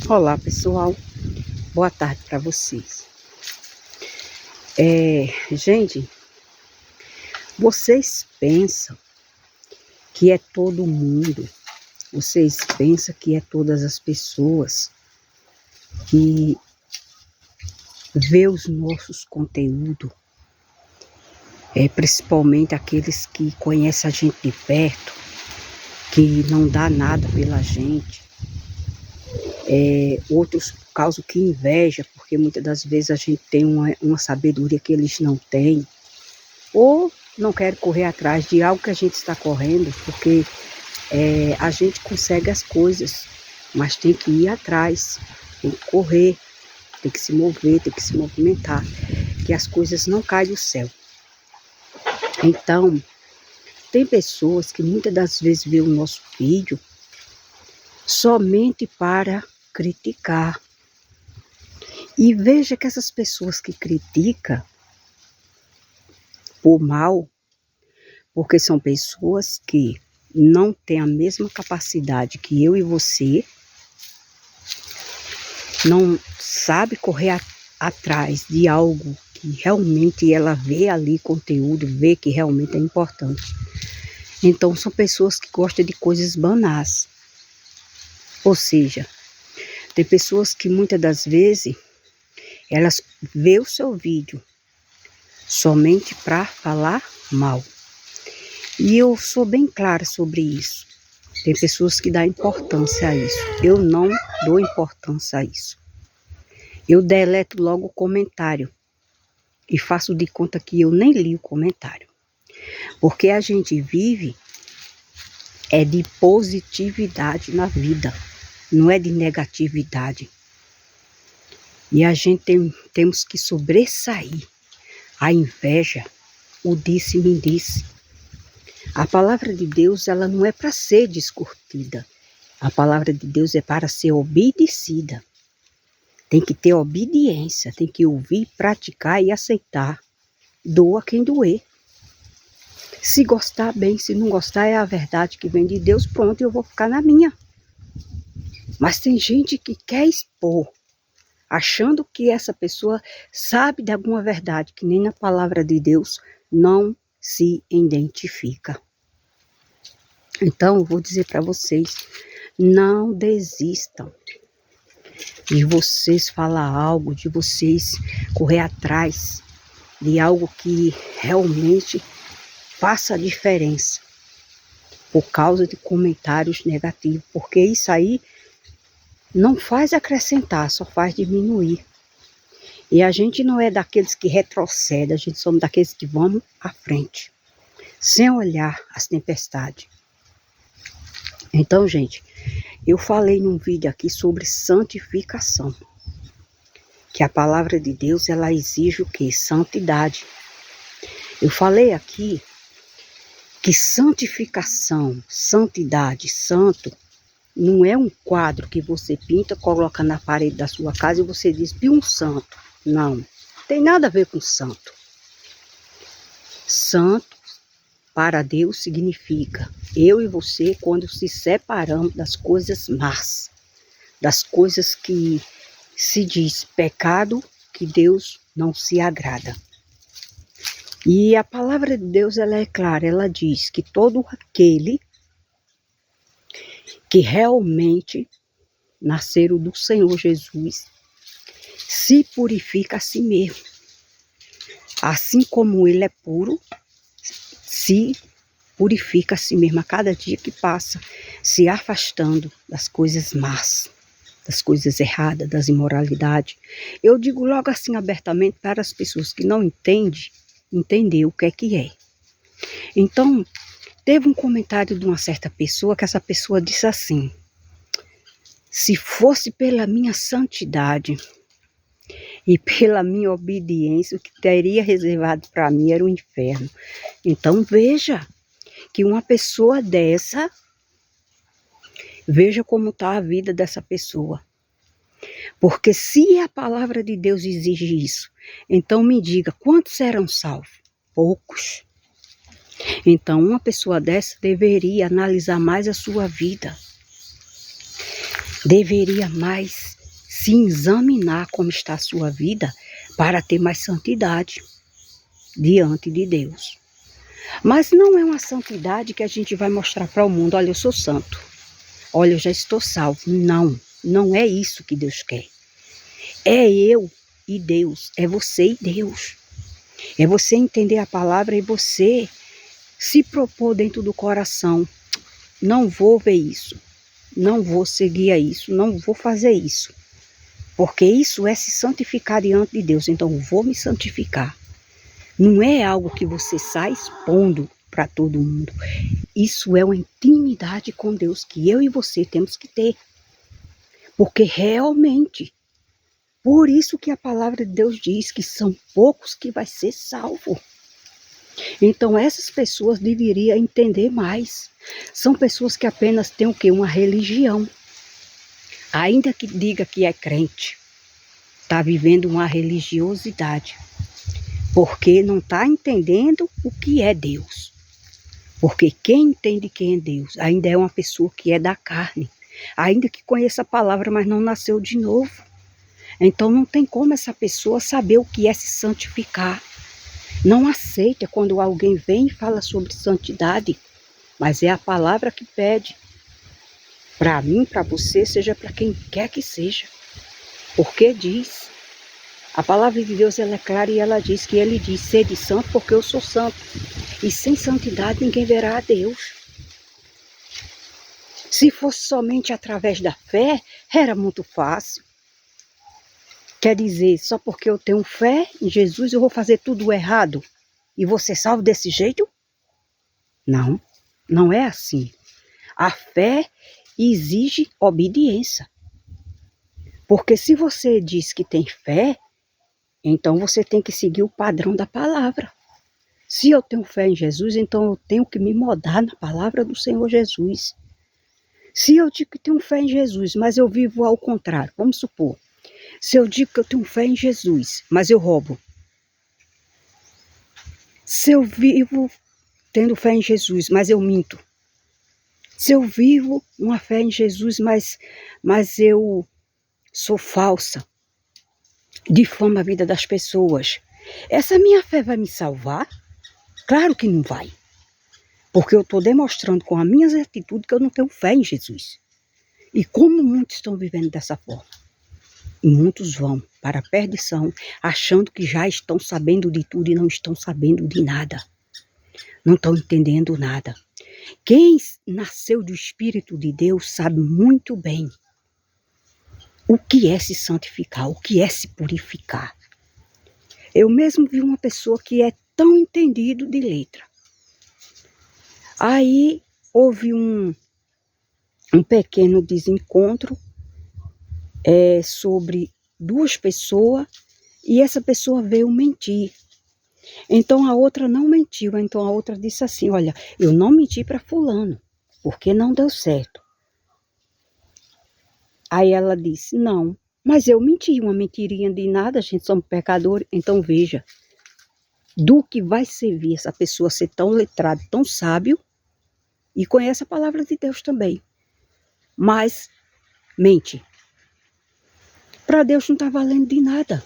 Olá pessoal, boa tarde para vocês. Gente, vocês pensam que é todo mundo, vocês pensam que é todas as pessoas que vê os nossos conteúdos, principalmente aqueles que conhecem a gente de perto, que não dá nada pela gente. Outros causam que inveja, porque muitas das vezes a gente tem uma sabedoria que eles não têm, ou não querem correr atrás de algo que a gente está correndo, porque a gente consegue as coisas, mas tem que ir atrás, tem que correr, tem que se mover, tem que se movimentar, que as coisas não caem do céu. Então, tem pessoas que muitas das vezes vê o nosso vídeo somente para criticar. E veja que essas pessoas que criticam por mal, porque são pessoas que não têm a mesma capacidade que eu e você, não sabe correr atrás de algo que realmente ela vê ali conteúdo, vê que realmente é importante. Então são pessoas que gostam de coisas banais. Ou seja, tem pessoas que muitas das vezes elas vê o seu vídeo somente para falar mal. E eu sou bem clara sobre isso. Tem pessoas que dão importância a isso. Eu não dou importância a isso. Eu deleto logo o comentário e faço de conta que eu nem li o comentário. Porque a gente vive de positividade na vida, não é de negatividade. E a gente temos que sobressair a inveja, o disse-me disse. A palavra de Deus, ela não é para ser discutida. A palavra de Deus é para ser obedecida. Tem que ter obediência, tem que ouvir, praticar e aceitar. Doa quem doer. Se gostar, bem, se não gostar, é a verdade que vem de Deus, pronto, eu vou ficar na minha. Mas tem gente que quer expor, achando que essa pessoa sabe de alguma verdade, que nem na palavra de Deus não se identifica. Então, eu vou dizer para vocês, não desistam de vocês falar algo, de vocês correr atrás de algo que realmente faça a diferença, por causa de comentários negativos, porque isso aí não faz acrescentar, só faz diminuir. E a gente não é daqueles que retrocedem, a gente somos daqueles que vamos à frente, sem olhar as tempestades. Então, gente, eu falei num vídeo aqui sobre santificação, que a palavra de Deus, ela exige o quê? Santidade. Eu falei aqui que santificação, santidade, santo, não é um quadro que você pinta, coloca na parede da sua casa e você diz, vi um santo. Não, tem nada a ver com santo. Santo para Deus significa eu e você quando se separamos das coisas más, das coisas que se diz pecado, que Deus não se agrada. E a palavra de Deus, ela é clara, ela diz que todo aquele que realmente nasceram do Senhor Jesus se purifica a si mesmo. Assim como ele é puro, se purifica a si mesmo a cada dia que passa, se afastando das coisas más, das coisas erradas, das imoralidades. Eu digo logo assim abertamente para as pessoas que não entendem, entender o que é. Então, teve um comentário de uma certa pessoa, que essa pessoa disse assim, se fosse pela minha santidade e pela minha obediência, o que teria reservado para mim era o inferno. Então veja que uma pessoa dessa, veja como está a vida dessa pessoa. Porque se a palavra de Deus exige isso, então me diga, quantos serão salvos? Poucos. Então uma pessoa dessa deveria analisar mais a sua vida. Deveria mais se examinar como está a sua vida para ter mais santidade diante de Deus. Mas não é uma santidade que a gente vai mostrar para o mundo, olha, eu sou santo, olha, eu já estou salvo. Não, não é isso que Deus quer. É eu e Deus, é você e Deus. É você entender a palavra e você se propor dentro do coração. Não vou ver isso, não vou seguir a isso, não vou fazer isso. Porque isso é se santificar diante de Deus, então eu vou me santificar. Não é algo que você sai expondo para todo mundo. Isso é uma intimidade com Deus que eu e você temos que ter. Porque realmente, por isso que a palavra de Deus diz que são poucos que vai ser salvo. Então essas pessoas deveriam entender mais. São pessoas que apenas têm o quê? Uma religião. Ainda que diga que é crente, está vivendo uma religiosidade. Porque não está entendendo o que é Deus. Porque quem entende quem é Deus ainda é uma pessoa que é da carne. Ainda que conheça a palavra, mas não nasceu de novo. Então não tem como essa pessoa saber o que é se santificar. Não aceita quando alguém vem e fala sobre santidade. Mas é a palavra que pede. Para mim, para você, seja para quem quer que seja. Porque diz. A palavra de Deus ela é clara e ela diz que ele diz, sede santo porque eu sou santo. E sem santidade ninguém verá a Deus. Se fosse somente através da fé, era muito fácil. Quer dizer, só porque eu tenho fé em Jesus eu vou fazer tudo errado e vou ser salvo desse jeito? Não, não é assim. A fé exige obediência. Porque se você diz que tem fé, então você tem que seguir o padrão da palavra. Se eu tenho fé em Jesus, então eu tenho que me moldar na palavra do Senhor Jesus. Se eu digo que tenho fé em Jesus, mas eu vivo ao contrário, vamos supor. Se eu digo que eu tenho fé em Jesus, mas eu roubo. Se eu vivo tendo fé em Jesus, mas eu minto. Se eu vivo uma fé em Jesus, mas eu sou falsa, difamo a vida das pessoas, essa minha fé vai me salvar? Claro que não vai. Porque eu estou demonstrando com as minhas atitudes que eu não tenho fé em Jesus. E como muitos estão vivendo dessa forma? E muitos vão para a perdição, achando que já estão sabendo de tudo e não estão sabendo de nada. Não estão entendendo nada. Quem nasceu do Espírito de Deus sabe muito bem o que é se santificar, o que é se purificar. Eu mesmo vi uma pessoa que é tão entendido de letra. Aí houve um pequeno desencontro sobre duas pessoas e essa pessoa veio mentir. Então a outra não mentiu, então a outra disse assim, olha, eu não menti para fulano, porque não deu certo. Aí ela disse, não, mas eu menti, uma mentirinha de nada, a gente somos pecadores. Então veja, do que vai servir essa pessoa ser tão letrado, tão sábio, e conhece a palavra de Deus também, mas mente. Para Deus não está valendo de nada.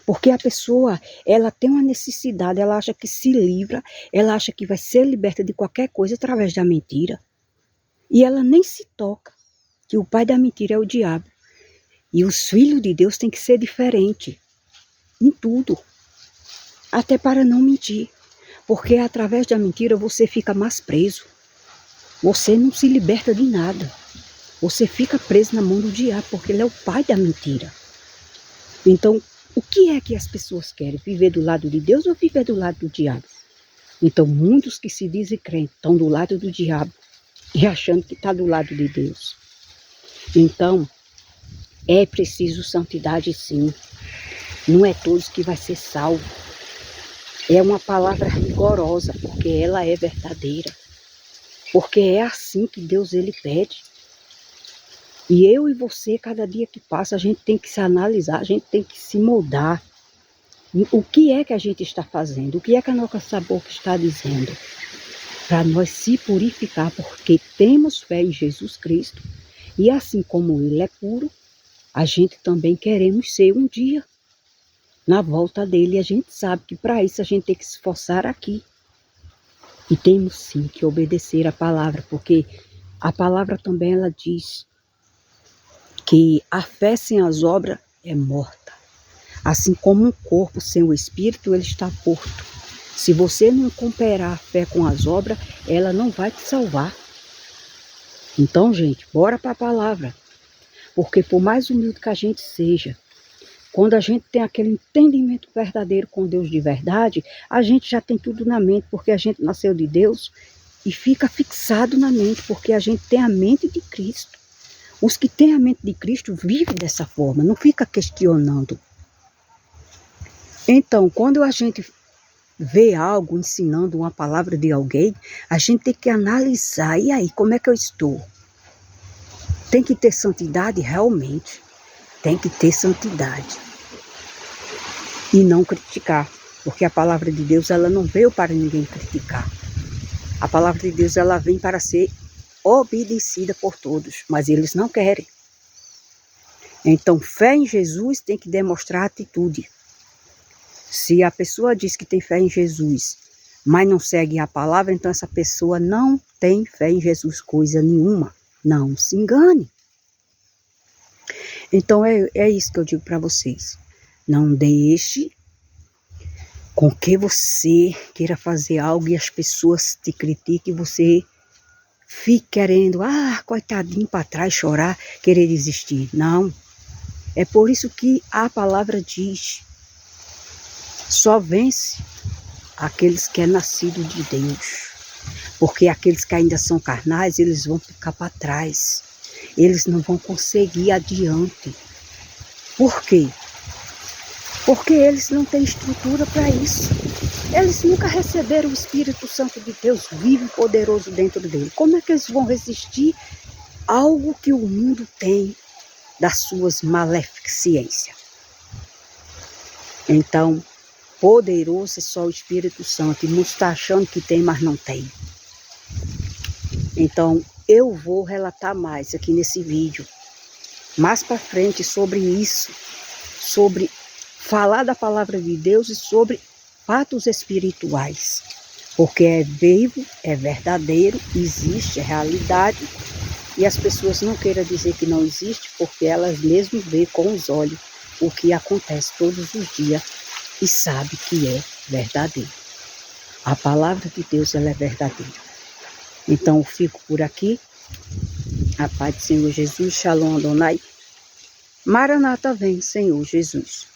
Porque a pessoa, ela tem uma necessidade, ela acha que se livra, ela acha que vai ser liberta de qualquer coisa através da mentira. E ela nem se toca que o pai da mentira é o diabo. E os filhos de Deus têm que ser diferentes em tudo. Até para não mentir. Porque através da mentira você fica mais preso. Você não se liberta de nada. Você fica preso na mão do diabo, porque ele é o pai da mentira. Então, o que é que as pessoas querem? Viver do lado de Deus ou viver do lado do diabo? Então, muitos que se dizem crentes estão do lado do diabo e achando que está do lado de Deus. Então, é preciso santidade sim. Não é todos que vai ser salvo. É uma palavra rigorosa, porque ela é verdadeira. Porque é assim que Deus ele pede. E eu e você, cada dia que passa, a gente tem que se analisar, a gente tem que se moldar. O que é que a gente está fazendo? O que é que a nossa boca está dizendo? Para nós se purificar, porque temos fé em Jesus Cristo. E assim como Ele é puro, a gente também queremos ser um dia na volta dele. E a gente sabe que para isso a gente tem que se esforçar aqui. E temos sim que obedecer a palavra, porque a palavra também ela diz que a fé sem as obras é morta. Assim como um corpo sem o espírito, ele está morto. Se você não cooperar a fé com as obras, ela não vai te salvar. Então, gente, bora para a palavra. Porque por mais humilde que a gente seja, quando a gente tem aquele entendimento verdadeiro com Deus de verdade, a gente já tem tudo na mente, porque a gente nasceu de Deus e fica fixado na mente, porque a gente tem a mente de Cristo. Os que têm a mente de Cristo vivem dessa forma, não fica questionando. Então, quando a gente vê algo ensinando uma palavra de alguém, a gente tem que analisar, e aí, como é que eu estou? Tem que ter santidade realmente, tem que ter santidade. E não criticar, porque a palavra de Deus ela não veio para ninguém criticar. A palavra de Deus ela vem para ser obedecida por todos, mas eles não querem. Então, fé em Jesus tem que demonstrar atitude. Se a pessoa diz que tem fé em Jesus, mas não segue a palavra, então essa pessoa não tem fé em Jesus coisa nenhuma. Não se engane. Então é isso que eu digo para vocês. Não deixe com que você queira fazer algo e as pessoas te critiquem e você fique querendo, coitadinho para trás, chorar, querer desistir. Não. É por isso que a palavra diz, só vence aqueles que é nascido de Deus. Porque aqueles que ainda são carnais, eles vão ficar para trás. Eles não vão conseguir adiante. Por quê? Porque eles não têm estrutura para isso. Eles nunca receberam o Espírito Santo de Deus vivo e poderoso dentro dele. Como é que eles vão resistir a algo que o mundo tem das suas maleficências? Então, poderoso é só o Espírito Santo. E muitos estão achando que tem, mas não tem. Então, eu vou relatar mais aqui nesse vídeo, mais para frente, sobre isso, sobre falar da palavra de Deus e sobre fatos espirituais, porque é vivo, é verdadeiro, existe, é realidade, e as pessoas não queiram dizer que não existe, porque elas mesmas veem com os olhos o que acontece todos os dias e sabem que é verdadeiro. A palavra de Deus ela é verdadeira. Então eu fico por aqui. A paz do Senhor Jesus, Shalom Adonai. Maranata vem, Senhor Jesus.